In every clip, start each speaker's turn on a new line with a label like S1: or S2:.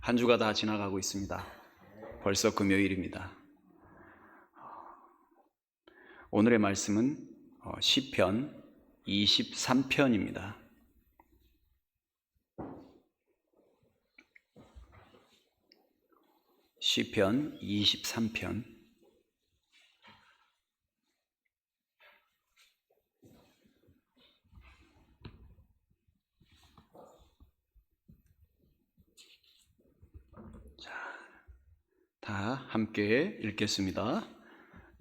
S1: 한 주가 다 지나가고 있습니다. 벌써 금요일입니다. 오늘의 말씀은 시편 23편입니다. 시편 23편. 다 함께 읽겠습니다.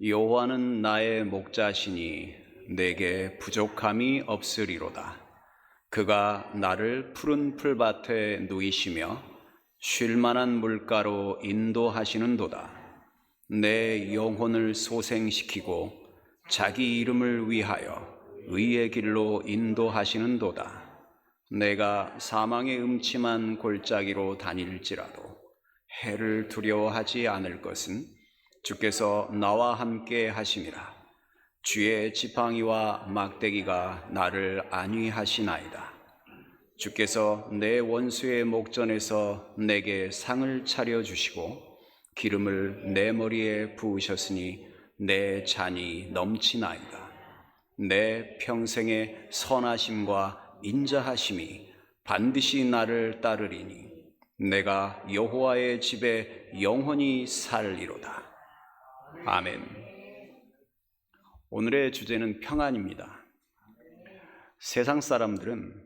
S1: 여호와는 나의 목자시니 내게 부족함이 없으리로다. 그가 나를 푸른 풀밭에 누이시며 쉴 만한 물가로 인도하시는도다. 내 영혼을 소생시키고 자기 이름을 위하여 의의 길로 인도하시는도다. 내가 사망의 음침한 골짜기로 다닐지라도 해를 두려워하지 않을 것은 주께서 나와 함께 하심이라. 주의 지팡이와 막대기가 나를 안위하시나이다. 주께서 내 원수의 목전에서 내게 상을 차려주시고 기름을 내 머리에 부으셨으니 내 잔이 넘치나이다. 내 평생의 선하심과 인자하심이 반드시 나를 따르리니 내가 여호와의 집에 영원히 살리로다. 아멘. 오늘의 주제는 평안입니다. 세상 사람들은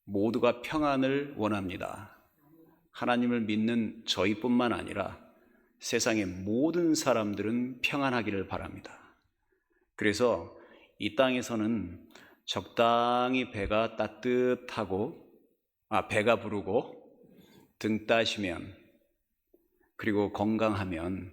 S1: 모두가 평안을 원합니다. 하나님을 믿는 저희뿐만 아니라 세상의 모든 사람들은 평안하기를 바랍니다. 그래서 이 땅에서는 적당히 배가 따뜻하고 배가 부르고 등 따시면 그리고 건강하면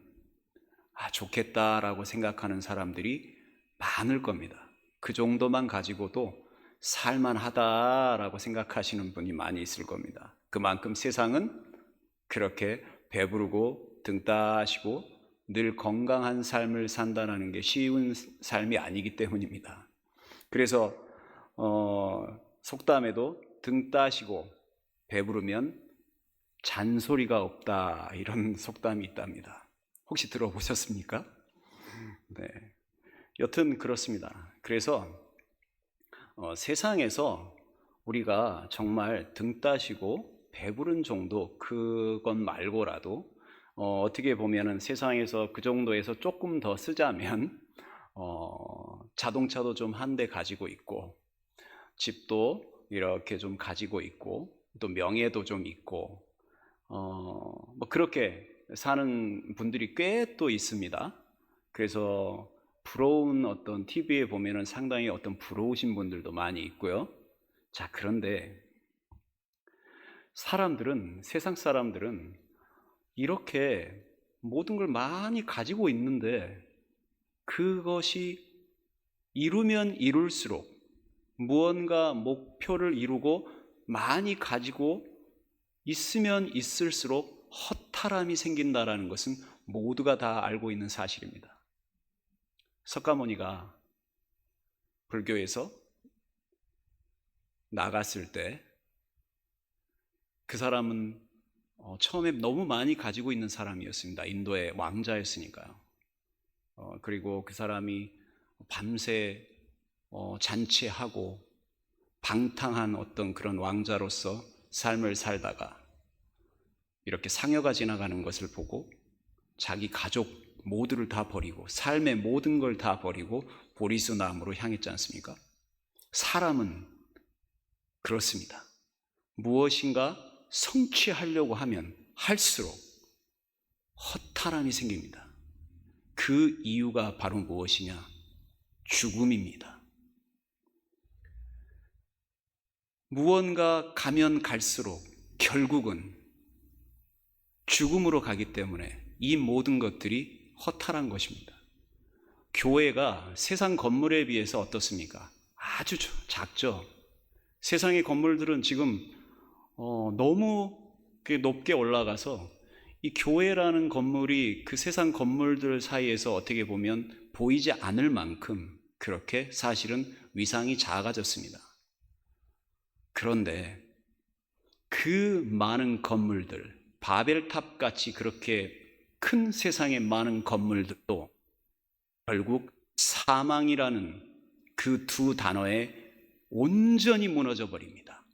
S1: 좋겠다라고 생각하는 사람들이 많을 겁니다. 그 정도만 가지고도 살만하다라고 생각하시는 분이 많이 있을 겁니다. 그만큼 세상은 그렇게 배부르고 등 따시고 늘 건강한 삶을 산다는 게 쉬운 삶이 아니기 때문입니다. 그래서 속담에도 등 따시고 배부르면 잔소리가 없다, 이런 속담이 있답니다. 혹시 들어보셨습니까? 네. 여튼 그렇습니다. 그래서 세상에서 우리가 정말 등 따시고 배부른 정도, 그것 말고라도 어떻게 보면은 세상에서 그 정도에서 조금 더 쓰자면 자동차도 좀 한 대 가지고 있고 집도 이렇게 좀 가지고 있고 또 명예도 좀 있고 그렇게 사는 분들이 꽤 또 있습니다. 그래서 부러운 어떤 TV에 보면은 상당히 어떤 부러우신 분들도 많이 있고요. 자, 그런데 세상 사람들은 이렇게 모든 걸 많이 가지고 있는데 그것이 이루면 이룰수록 무언가 목표를 이루고 많이 가지고 있으면 있을수록 허탈함이 생긴다라는 것은 모두가 다 알고 있는 사실입니다. 석가모니가 불교에서 나갔을 때 그 사람은 처음에 너무 많이 가지고 있는 사람이었습니다. 인도의 왕자였으니까요. 그리고 그 사람이 밤새 잔치하고 방탕한 어떤 그런 왕자로서 삶을 살다가 이렇게 상여가 지나가는 것을 보고 자기 가족 모두를 다 버리고 삶의 모든 걸 다 버리고 보리수나무로 향했지 않습니까? 사람은 그렇습니다. 무엇인가 성취하려고 하면 할수록 허탈함이 생깁니다. 그 이유가 바로 무엇이냐? 죽음입니다. 무언가 가면 갈수록 결국은 죽음으로 가기 때문에 이 모든 것들이 허탈한 것입니다. 교회가 세상 건물에 비해서 어떻습니까? 아주 작죠. 세상의 건물들은 지금 너무 높게 올라가서 이 교회라는 건물이 그 세상 건물들 사이에서 어떻게 보면 보이지 않을 만큼 그렇게 사실은 위상이 작아졌습니다. 그런데 그 그 많은 건물들, 바벨탑 같이 그렇게 큰 세상의 많은 건물들도 결국 사망이라는 그 두 단어에 온전히 무너져 버립니다.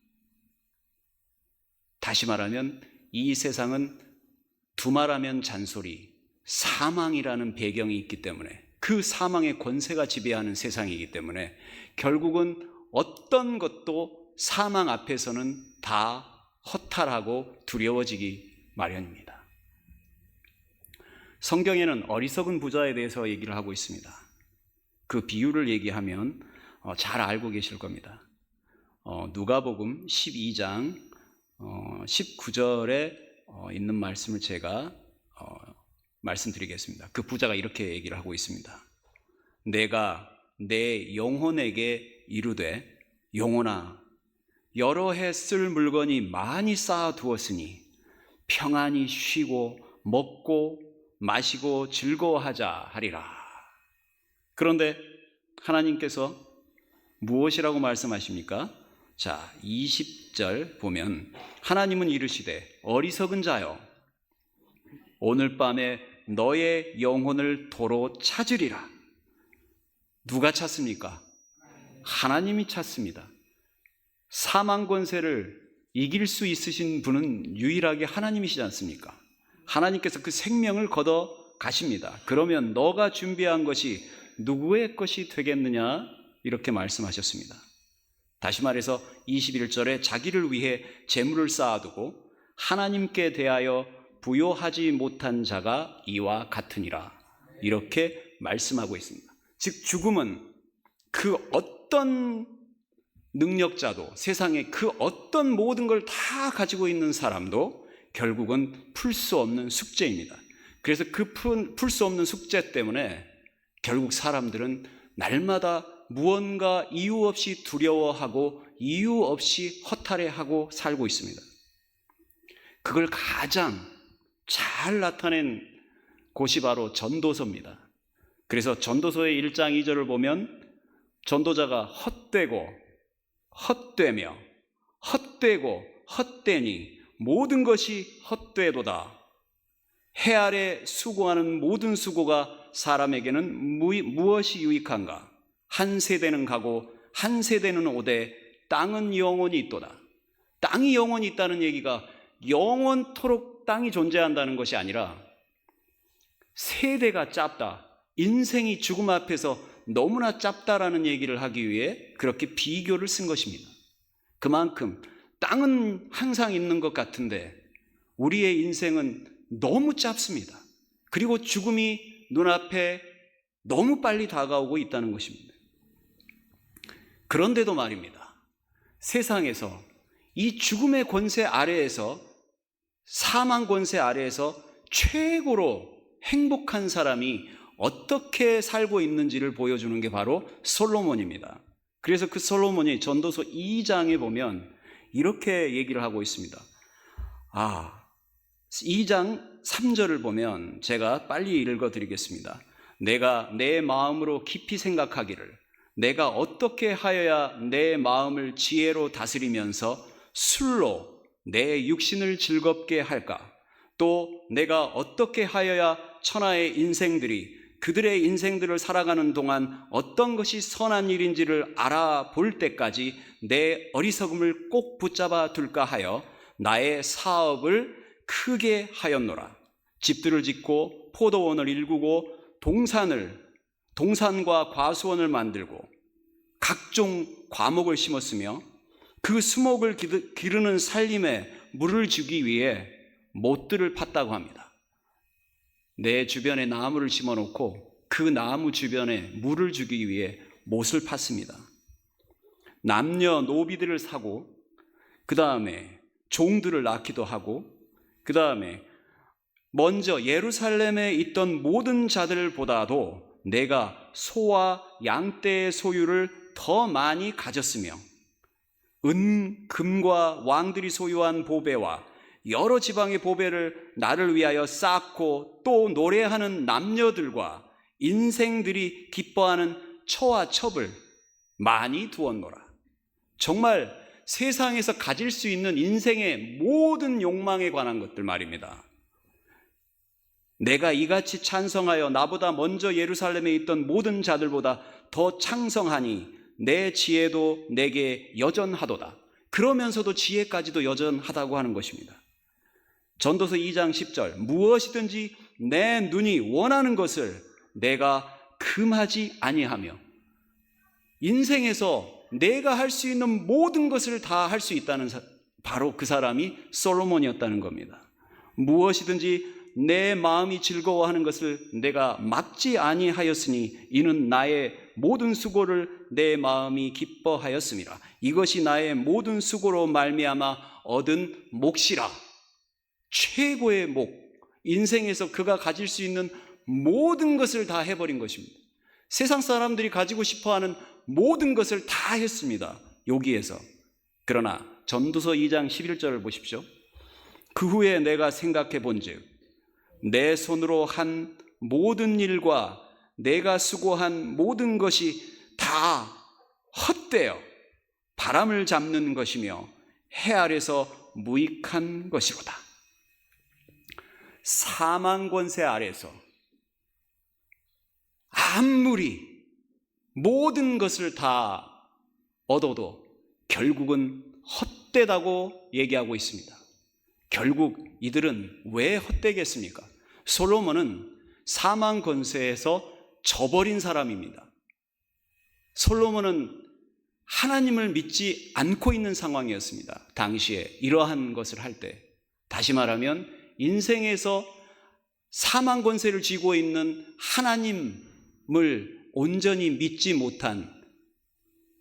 S1: 다시 말하면 이 세상은 두말하면 잔소리, 사망이라는 배경이 있기 때문에, 그 사망의 권세가 지배하는 세상이기 때문에 결국은 어떤 것도 사망 앞에서는 다 허탈하고 두려워지기 마련입니다. 성경에는 어리석은 부자에 대해서 얘기를 하고 있습니다. 그 비유를 얘기하면 잘 알고 계실 겁니다. 누가복음 12장 19절에 있는 말씀을 제가 말씀드리겠습니다. 그 부자가 이렇게 얘기를 하고 있습니다. 내가 내 영혼에게 이르되, 영혼아, 여러 해 쓸 물건이 많이 쌓아두었으니 평안히 쉬고 먹고 마시고 즐거워하자 하리라. 그런데 하나님께서 무엇이라고 말씀하십니까? 자, 20절 보면 하나님은 이르시되, 어리석은 자여, 오늘 밤에 너의 영혼을 도로 찾으리라. 누가 찾습니까? 하나님이 찾습니다. 사망 권세를 이길 수 있으신 분은 유일하게 하나님이시지 않습니까? 하나님께서 그 생명을 걷어 가십니다. 그러면 너가 준비한 것이 누구의 것이 되겠느냐? 이렇게 말씀하셨습니다. 다시 말해서 21절에 자기를 위해 재물을 쌓아두고 하나님께 대하여 부요하지 못한 자가 이와 같으니라. 이렇게 말씀하고 있습니다. 즉 죽음은 그 어떤 능력자도, 세상에 그 어떤 모든 걸 다 가지고 있는 사람도 결국은 풀 수 없는 숙제입니다. 그래서 그 풀 수 없는 숙제 때문에 결국 사람들은 날마다 무언가 이유 없이 두려워하고 이유 없이 허탈해하고 살고 있습니다. 그걸 가장 잘 나타낸 곳이 바로 전도서입니다. 그래서 전도서의 1장 2절을 보면 전도자가 헛되고 헛되며 헛되고 헛되니 모든 것이 헛되도다. 해 아래 수고하는 모든 수고가 사람에게는 무엇이 유익한가? 한 세대는 가고 한 세대는 오되 땅은 영원히 있도다. 땅이 영원히 있다는 얘기가 영원토록 땅이 존재한다는 것이 아니라 세대가 짧다, 인생이 죽음 앞에서 너무나 짧다라는 얘기를 하기 위해 그렇게 비교를 쓴 것입니다. 그만큼 땅은 항상 있는 것 같은데 우리의 인생은 너무 짧습니다. 그리고 죽음이 눈앞에 너무 빨리 다가오고 있다는 것입니다. 그런데도 말입니다. 세상에서 이 죽음의 권세 아래에서, 사망 권세 아래에서 최고로 행복한 사람이 어떻게 살고 있는지를 보여주는 게 바로 솔로몬입니다. 그래서 그 솔로몬이 전도서 2장에 보면 이렇게 얘기를 하고 있습니다. 2장 3절을 보면 제가 빨리 읽어드리겠습니다. 내가 내 마음으로 깊이 생각하기를, 내가 어떻게 하여야 내 마음을 지혜로 다스리면서 술로 내 육신을 즐겁게 할까? 또 내가 어떻게 하여야 천하의 인생들이 그들의 인생들을 살아가는 동안 어떤 것이 선한 일인지를 알아볼 때까지 내 어리석음을 꼭 붙잡아 둘까 하여 나의 사업을 크게 하였노라. 집들을 짓고 포도원을 일구고 동산과 과수원을 만들고 각종 과목을 심었으며 그 수목을 기르는 살림에 물을 주기 위해 못들을 팠다고 합니다. 내 주변에 나무를 심어놓고 그 나무 주변에 물을 주기 위해 못을 팠습니다. 남녀 노비들을 사고, 그 다음에 종들을 낳기도 하고, 그 다음에 먼저 예루살렘에 있던 모든 자들보다도 내가 소와 양떼의 소유를 더 많이 가졌으며 금과 왕들이 소유한 보배와 여러 지방의 보배를 나를 위하여 쌓고 또 노래하는 남녀들과 인생들이 기뻐하는 처와 첩을 많이 두었노라. 정말 세상에서 가질 수 있는 인생의 모든 욕망에 관한 것들 말입니다. 내가 이같이 찬성하여 나보다 먼저 예루살렘에 있던 모든 자들보다 더 창성하니 내 지혜도 내게 여전하도다. 그러면서도 지혜까지도 여전하다고 하는 것입니다. 전도서 2장 10절, 무엇이든지 내 눈이 원하는 것을 내가 금하지 아니하며, 인생에서 내가 할 수 있는 모든 것을 다 할 수 있다는 바로 그 사람이 솔로몬이었다는 겁니다. 무엇이든지 내 마음이 즐거워하는 것을 내가 막지 아니하였으니 이는 나의 모든 수고를 내 마음이 기뻐하였음이라. 이것이 나의 모든 수고로 말미암아 얻은 몫이라. 최고의 목, 인생에서 그가 가질 수 있는 모든 것을 다 해버린 것입니다. 세상 사람들이 가지고 싶어하는 모든 것을 다 했습니다. 여기에서. 그러나 전도서 2장 11절을 보십시오. 그 후에 내가 생각해 본즉 내 손으로 한 모든 일과 내가 수고한 모든 것이 다 헛되어 바람을 잡는 것이며 해 아래서 무익한 것이로다. 사망 권세 아래서 아무리 모든 것을 다 얻어도 결국은 헛되다고 얘기하고 있습니다. 결국 이들은 왜 헛되겠습니까? 솔로몬은 사망 권세에서 져버린 사람입니다. 솔로몬은 하나님을 믿지 않고 있는 상황이었습니다. 당시에 이러한 것을 할 때. 다시 말하면 인생에서 사망 권세를 쥐고 있는 하나님을 온전히 믿지 못한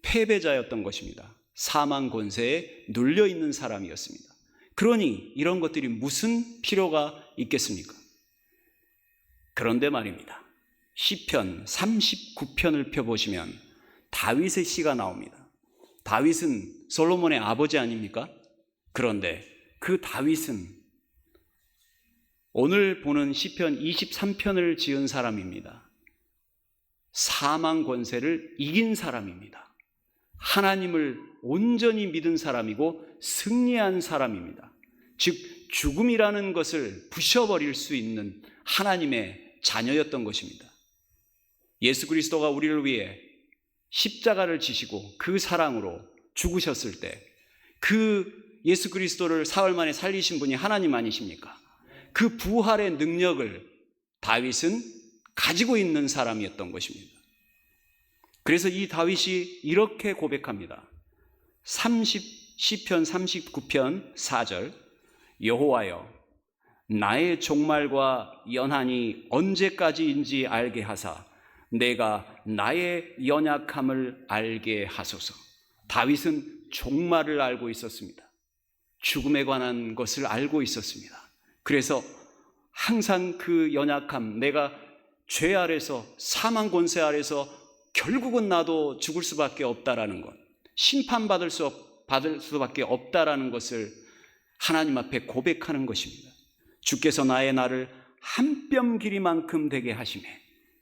S1: 패배자였던 것입니다. 사망 권세에 눌려 있는 사람이었습니다. 그러니 이런 것들이 무슨 필요가 있겠습니까? 그런데 말입니다. 시편 39편을 펴보시면 다윗의 시가 나옵니다. 다윗은 솔로몬의 아버지 아닙니까? 그런데 그 다윗은 오늘 보는 시편 23편을 지은 사람입니다. 사망 권세를 이긴 사람입니다. 하나님을 온전히 믿은 사람이고 승리한 사람입니다. 즉 죽음이라는 것을 부셔버릴 수 있는 하나님의 자녀였던 것입니다. 예수 그리스도가 우리를 위해 십자가를 지시고 그 사랑으로 죽으셨을 때 그 예수 그리스도를 사흘 만에 살리신 분이 하나님 아니십니까? 그 부활의 능력을 다윗은 가지고 있는 사람이었던 것입니다. 그래서 이 다윗이 이렇게 고백합니다. 시편 39편 4절, 여호와여 나의 종말과 연한이 언제까지인지 알게 하사 내가 나의 연약함을 알게 하소서. 다윗은 종말을 알고 있었습니다. 죽음에 관한 것을 알고 있었습니다. 그래서 항상 그 연약함, 내가 죄 아래서 사망 권세 아래서 결국은 나도 죽을 수밖에 없다라는 것, 심판받을 수밖에 없다라는 것을 하나님 앞에 고백하는 것입니다. 주께서 나의 날을 한 뼘 길이만큼 되게 하시매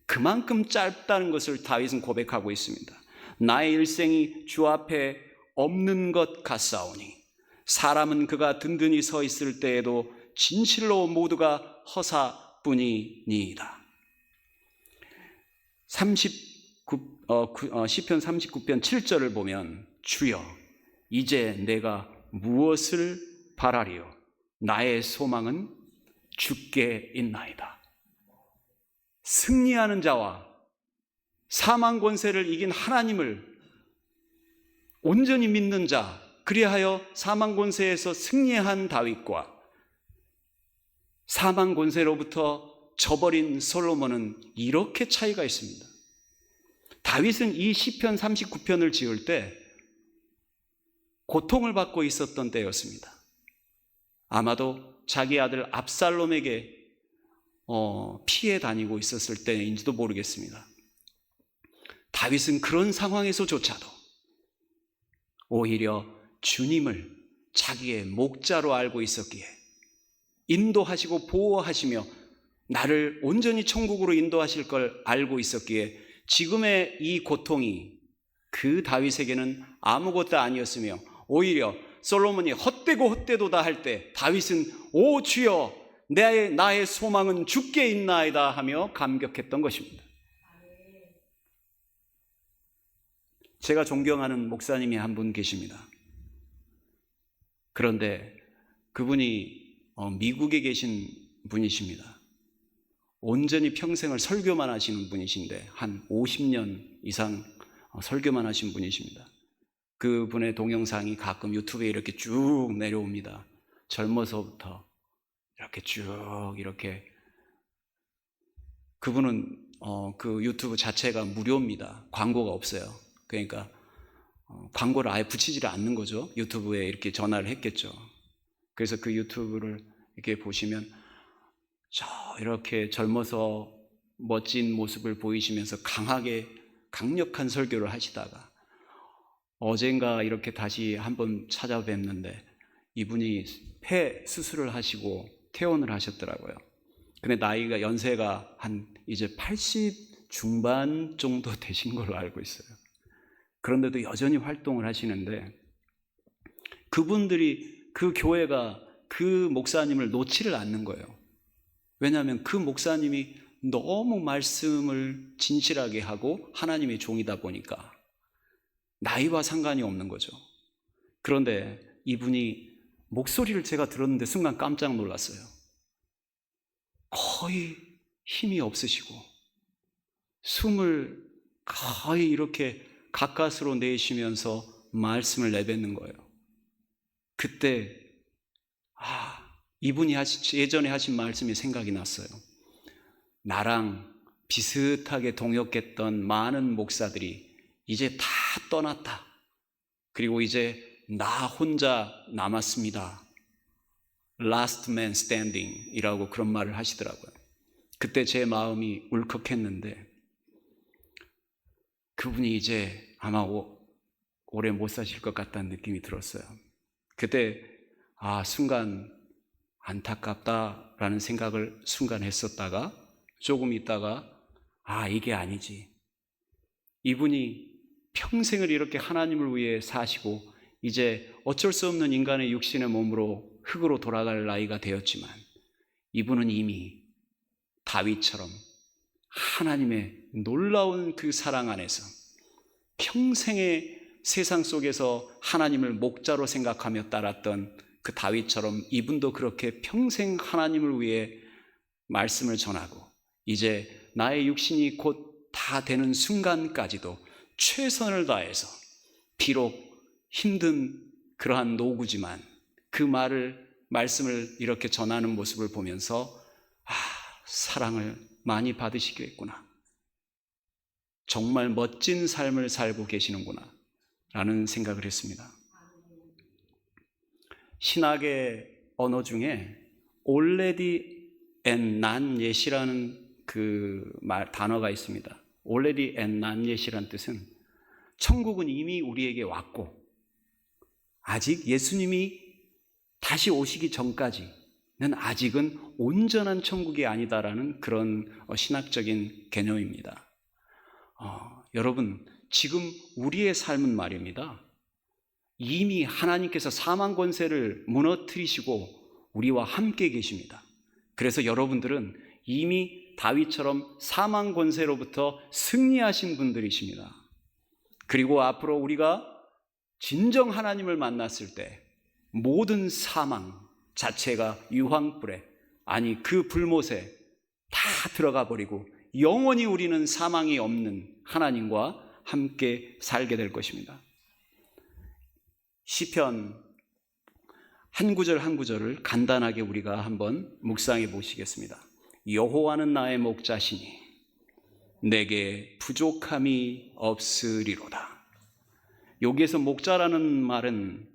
S1: 그만큼 짧다는 것을 다윗은 고백하고 있습니다. 나의 일생이 주 앞에 없는 것 같사오니 사람은 그가 든든히 서 있을 때에도 진실로 모두가 허사뿐이니이다. 시편 39편 7절을 보면 주여 이제 내가 무엇을 바라리요 나의 소망은 주께 있나이다. 승리하는 자와 사망 권세를 이긴 하나님을 온전히 믿는 자, 그리하여 사망 권세에서 승리한 다윗과 사망 권세로부터 져버린 솔로몬은 이렇게 차이가 있습니다. 다윗은 이 시편 39편을 지을 때 고통을 받고 있었던 때였습니다. 아마도 자기 아들 압살롬에게 피해 다니고 있었을 때인지도 모르겠습니다. 다윗은 그런 상황에서조차도 오히려 주님을 자기의 목자로 알고 있었기에 인도하시고 보호하시며 나를 온전히 천국으로 인도하실 걸 알고 있었기에 지금의 이 고통이 그 다윗에게는 아무것도 아니었으며 오히려 솔로몬이 헛되고 헛되도다 할 때 다윗은 오 주여 나의 소망은 주께 있나이다 하며 감격했던 것입니다. 제가 존경하는 목사님이 한 분 계십니다. 그런데 그분이 미국에 계신 분이십니다. 온전히 평생을 설교만 하시는 분이신데 한 50년 이상 설교만 하신 분이십니다. 그분의 동영상이 가끔 유튜브에 이렇게 쭉 내려옵니다. 젊어서부터 이렇게 쭉 이렇게. 그분은 그 유튜브 자체가 무료입니다. 광고가 없어요. 그러니까 광고를 아예 붙이지를 않는 거죠. 유튜브에 이렇게 전화를 했겠죠. 그래서 그 유튜브를 이렇게 보시면 이렇게 젊어서 멋진 모습을 보이시면서 강력한 설교를 하시다가 어젠가 이렇게 다시 한번 찾아뵙는데 이분이 폐 수술을 하시고 퇴원을 하셨더라고요. 근데 연세가 한 이제 80 중반 정도 되신 걸로 알고 있어요. 그런데도 여전히 활동을 하시는데 그분들이, 그 교회가 그 목사님을 놓지를 않는 거예요. 왜냐하면 그 목사님이 너무 말씀을 진실하게 하고 하나님의 종이다 보니까 나이와 상관이 없는 거죠. 그런데 이분이 목소리를 제가 들었는데 순간 깜짝 놀랐어요. 거의 힘이 없으시고 숨을 거의 이렇게 가까스로 내쉬면서 말씀을 내뱉는 거예요. 그때 이분이 예전에 하신 말씀이 생각이 났어요. 나랑 비슷하게 동역했던 많은 목사들이 이제 다 떠났다. 그리고 이제 나 혼자 남았습니다. Last man standing 이라고 그런 말을 하시더라고요. 그때 제 마음이 울컥했는데 그분이 이제 아마 오래 못 사실 것 같다는 느낌이 들었어요. 그때 순간 안타깝다라는 생각을 순간 했었다가 조금 있다가 이게 아니지. 이분이 평생을 이렇게 하나님을 위해 사시고 이제 어쩔 수 없는 인간의 육신의 몸으로 흙으로 돌아갈 나이가 되었지만 이분은 이미 다윗처럼 하나님의 놀라운 그 사랑 안에서 평생의 세상 속에서 하나님을 목자로 생각하며 따랐던 그 다윗처럼 이분도 그렇게 평생 하나님을 위해 말씀을 전하고 이제 나의 육신이 곧 다 되는 순간까지도 최선을 다해서 비록 힘든 그러한 노구지만 그 말씀을 이렇게 전하는 모습을 보면서 사랑을 많이 받으시겠구나. 정말 멋진 삶을 살고 계시는구나 라는 생각을 했습니다. 신학의 언어 중에 already and not yet이라는 단어가 있습니다. already and not yet이라는 뜻은 천국은 이미 우리에게 왔고 아직 예수님이 다시 오시기 전까지는 아직은 온전한 천국이 아니다라는 그런 신학적인 개념입니다. 여러분, 지금 우리의 삶은 말입니다. 이미 하나님께서 사망 권세를 무너뜨리시고 우리와 함께 계십니다. 그래서 여러분들은 이미 다윗처럼 사망 권세로부터 승리하신 분들이십니다. 그리고 앞으로 우리가 진정 하나님을 만났을 때 모든 사망 자체가 유황불에, 그 불못에 다 들어가 버리고 영원히 우리는 사망이 없는 하나님과 함께 살게 될 것입니다. 시편 한 구절 한 구절을 간단하게 우리가 한번 묵상해 보시겠습니다. 여호와는 나의 목자시니 내게 부족함이 없으리로다. 여기에서 목자라는 말은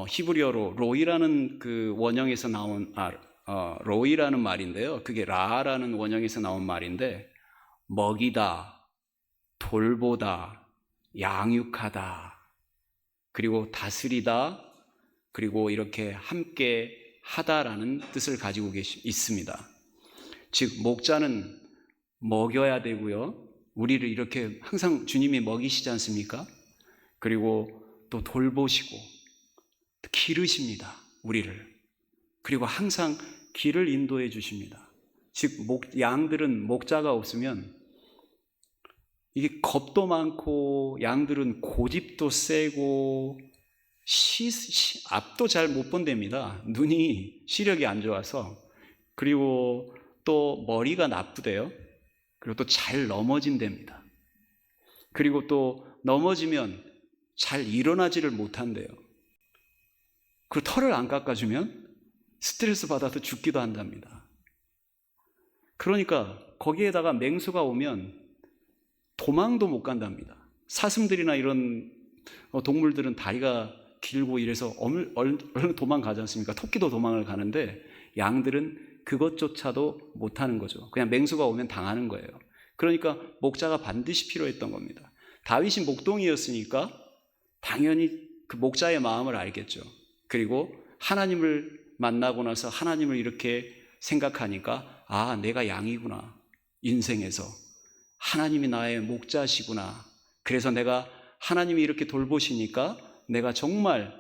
S1: 히브리어로 로이라는 그 원형에서 나온 로이라는 말인데요. 그게 라라는 원형에서 나온 말인데 먹이다, 돌보다, 양육하다, 그리고 다스리다, 그리고 이렇게 함께 하다라는 뜻을 가지고 있습니다. 즉 목자는 먹여야 되고요. 우리를 이렇게 항상 주님이 먹이시지 않습니까? 그리고 또 돌보시고 기르십니다, 우리를. 그리고 항상 길을 인도해 주십니다. 즉 양들은 목자가 없으면 이게 겁도 많고, 양들은 고집도 세고 앞도 잘 못 본답니다. 눈이 시력이 안 좋아서. 그리고 또 머리가 나쁘대요. 그리고 또 잘 넘어진답니다. 그리고 또 넘어지면 잘 일어나지를 못한대요. 그리고 털을 안 깎아주면 스트레스 받아서 죽기도 한답니다. 그러니까 거기에다가 맹수가 오면 도망도 못 간답니다. 사슴들이나 이런 동물들은 다리가 길고 이래서 얼른 도망가지 않습니까? 토끼도 도망을 가는데 양들은 그것조차도 못하는 거죠. 그냥 맹수가 오면 당하는 거예요. 그러니까 목자가 반드시 필요했던 겁니다. 다윗이 목동이었으니까 당연히 그 목자의 마음을 알겠죠. 그리고 하나님을 만나고 나서 하나님을 이렇게 생각하니까, 아, 내가 양이구나. 인생에서 하나님이 나의 목자시구나. 그래서 내가 하나님이 이렇게 돌보시니까 내가 정말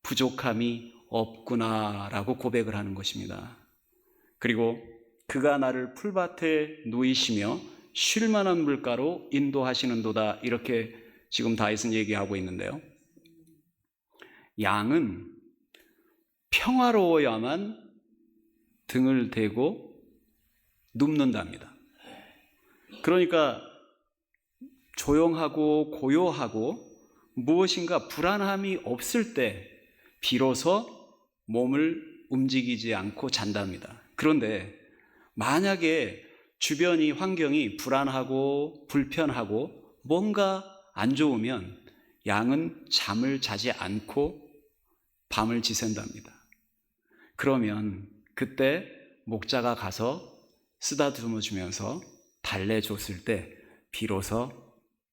S1: 부족함이 없구나라고 고백을 하는 것입니다. 그리고 그가 나를 풀밭에 누이시며 쉴 만한 물가로 인도하시는도다, 이렇게 지금 다윗은 얘기하고 있는데요. 양은 평화로워야만 등을 대고 눕는답니다. 그러니까 조용하고 고요하고 무엇인가 불안함이 없을 때 비로소 몸을 움직이지 않고 잔답니다. 그런데 만약에 주변이 환경이 불안하고 불편하고 뭔가 안 좋으면 양은 잠을 자지 않고 밤을 지샌답니다. 그러면 그때 목자가 가서 쓰다듬어 주면서 달래줬을 때 비로소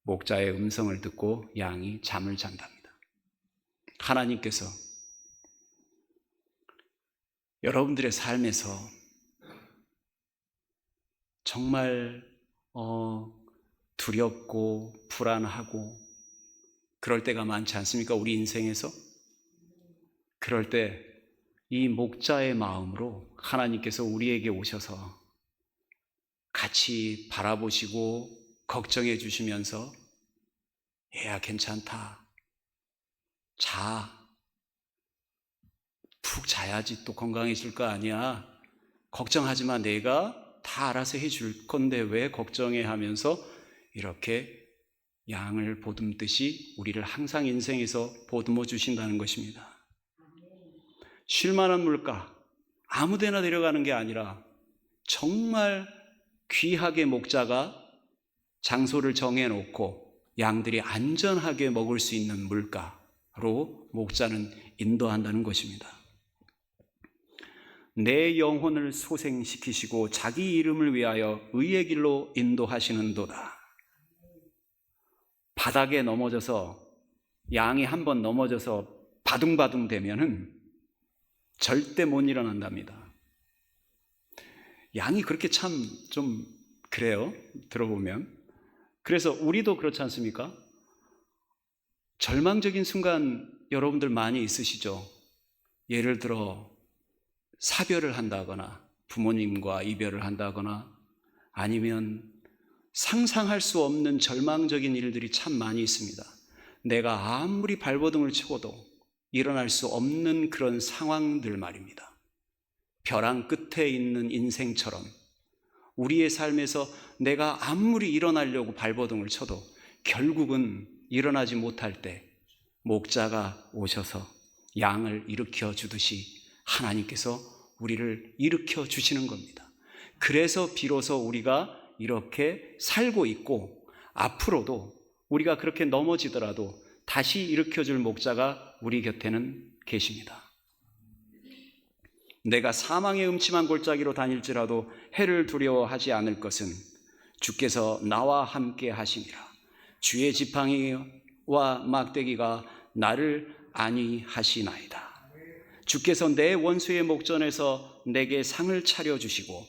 S1: 목자의 음성을 듣고 양이 잠을 잔답니다. 하나님께서 여러분들의 삶에서 정말 두렵고 불안하고 그럴 때가 많지 않습니까? 우리 인생에서. 그럴 때 이 목자의 마음으로 하나님께서 우리에게 오셔서 같이 바라보시고 걱정해 주시면서, 얘야 괜찮다, 자, 푹 자야지 또 건강해질 거 아니야, 걱정하지 마, 내가 다 알아서 해줄 건데 왜 걱정해, 하면서 이렇게 양을 보듬듯이 우리를 항상 인생에서 보듬어 주신다는 것입니다. 쉴만한 물가, 아무데나 데려가는 게 아니라 정말 귀하게 목자가 장소를 정해놓고 양들이 안전하게 먹을 수 있는 물가로 목자는 인도한다는 것입니다. 내 영혼을 소생시키시고 자기 이름을 위하여 의의 길로 인도하시는도다. 바닥에 넘어져서 양이 한번 넘어져서 바둥바둥 되면은 절대 못 일어난답니다. 양이 그렇게 참 좀 그래요, 들어보면. 그래서 우리도 그렇지 않습니까? 절망적인 순간 여러분들 많이 있으시죠? 예를 들어 사별을 한다거나 부모님과 이별을 한다거나 아니면 상상할 수 없는 절망적인 일들이 참 많이 있습니다. 내가 아무리 발버둥을 쳐도 일어날 수 없는 그런 상황들 말입니다. 벼랑 끝에 있는 인생처럼 우리의 삶에서 내가 아무리 일어나려고 발버둥을 쳐도 결국은 일어나지 못할 때 목자가 오셔서 양을 일으켜 주듯이 하나님께서 우리를 일으켜 주시는 겁니다. 그래서 비로소 우리가 이렇게 살고 있고, 앞으로도 우리가 그렇게 넘어지더라도 다시 일으켜줄 목자가 우리 곁에는 계십니다. 내가 사망의 음침한 골짜기로 다닐지라도 해를 두려워하지 않을 것은 주께서 나와 함께 하심이라. 주의 지팡이와 막대기가 나를 안위하시나이다. 주께서 내 원수의 목전에서 내게 상을 차려주시고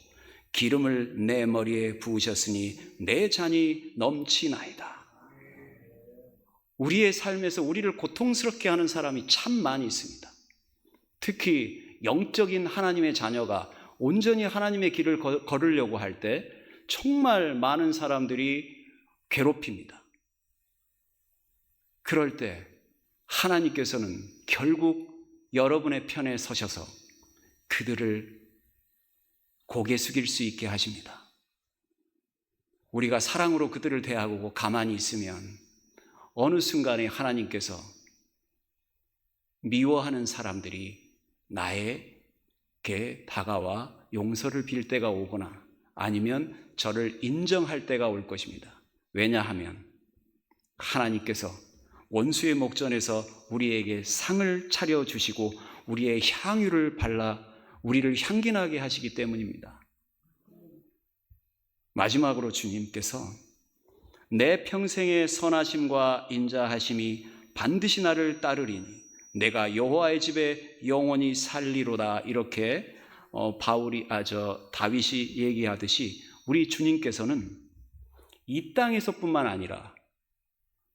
S1: 기름을 내 머리에 부으셨으니 내 잔이 넘치나이다. 우리의 삶에서 우리를 고통스럽게 하는 사람이 참 많이 있습니다. 특히 영적인 하나님의 자녀가 온전히 하나님의 길을 걸으려고 할 때 정말 많은 사람들이 괴롭힙니다. 그럴 때 하나님께서는 결국 여러분의 편에 서셔서 그들을 고개 숙일 수 있게 하십니다. 우리가 사랑으로 그들을 대하고 가만히 있으면 어느 순간에 하나님께서 미워하는 사람들이 나에게 다가와 용서를 빌 때가 오거나 아니면 저를 인정할 때가 올 것입니다. 왜냐하면 하나님께서 원수의 목전에서 우리에게 상을 차려주시고 우리의 향유를 발라 우리를 향기나게 하시기 때문입니다. 마지막으로 주님께서 내 평생의 선하심과 인자하심이 반드시 나를 따르리니 내가 여호와의 집에 영원히 살리로다. 이렇게 다윗이 얘기하듯이 우리 주님께서는 이 땅에서뿐만 아니라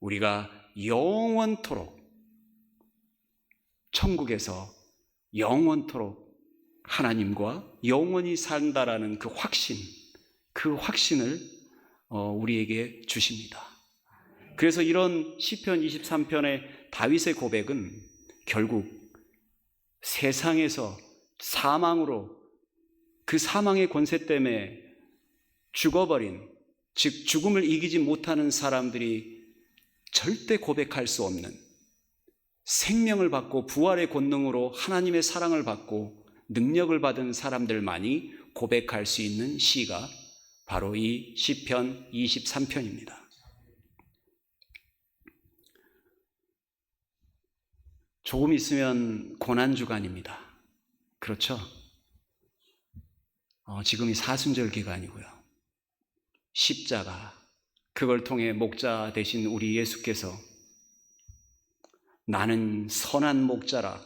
S1: 우리가 영원토록 천국에서 영원토록 하나님과 영원히 산다라는 그 확신을 우리에게 주십니다. 그래서 이런 시편 23편의 다윗의 고백은 결국 세상에서 사망으로 그 사망의 권세 때문에 죽어버린, 즉 죽음을 이기지 못하는 사람들이 절대 고백할 수 없는 생명을 받고 부활의 권능으로 하나님의 사랑을 받고 능력을 받은 사람들만이 고백할 수 있는 시가 바로 이 시편 23편입니다. 조금 있으면 고난주간입니다. 그렇죠? 지금이 사순절 기간이고요. 십자가, 그걸 통해 목자 되신 우리 예수께서 나는 선한 목자라,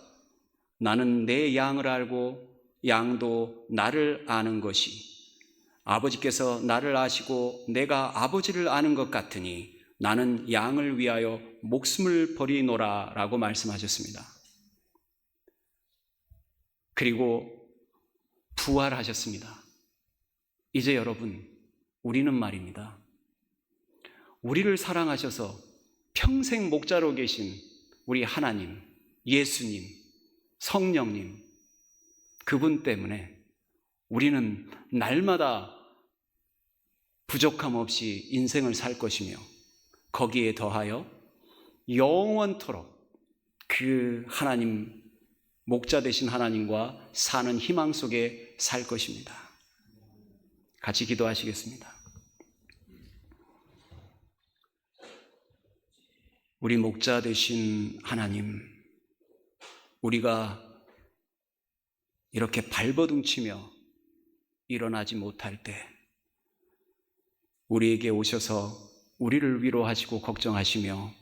S1: 나는 내 양을 알고 양도 나를 아는 것이 아버지께서 나를 아시고 내가 아버지를 아는 것 같으니 나는 양을 위하여 목숨을 버리노라 라고 말씀하셨습니다. 그리고 부활하셨습니다. 이제 여러분, 우리는 말입니다, 우리를 사랑하셔서 평생 목자로 계신 우리 하나님, 예수님, 성령님, 그분 때문에 우리는 날마다 부족함 없이 인생을 살 것이며 거기에 더하여 영원토록 그 하나님, 목자 되신 하나님과 사는 희망 속에 살 것입니다. 같이 기도하시겠습니다. 우리 목자 되신 하나님, 우리가 이렇게 발버둥치며 일어나지 못할 때 우리에게 오셔서 우리를 위로하시고 걱정하시며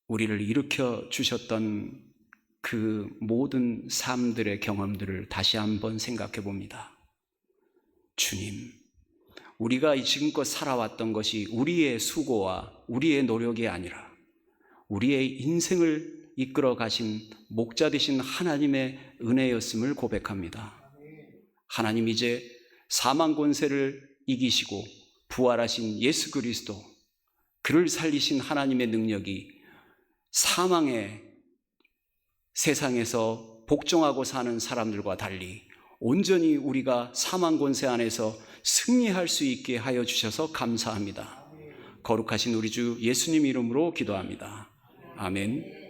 S1: 우리를 일으켜 주셨던 그 모든 삶들의 경험들을 다시 한번 생각해 봅니다. 주님, 우리가 지금껏 살아왔던 것이 우리의 수고와 우리의 노력이 아니라 우리의 인생을 이끌어 가신 목자 되신 하나님의 은혜였음을 고백합니다. 하나님, 이제 사망 권세를 이기시고 부활하신 예수 그리스도, 그를 살리신 하나님의 능력이 사망의 세상에서 복종하고 사는 사람들과 달리 온전히 우리가 사망 권세 안에서 승리할 수 있게 하여 주셔서 감사합니다. 거룩하신 우리 주 예수님 이름으로 기도합니다. 아멘.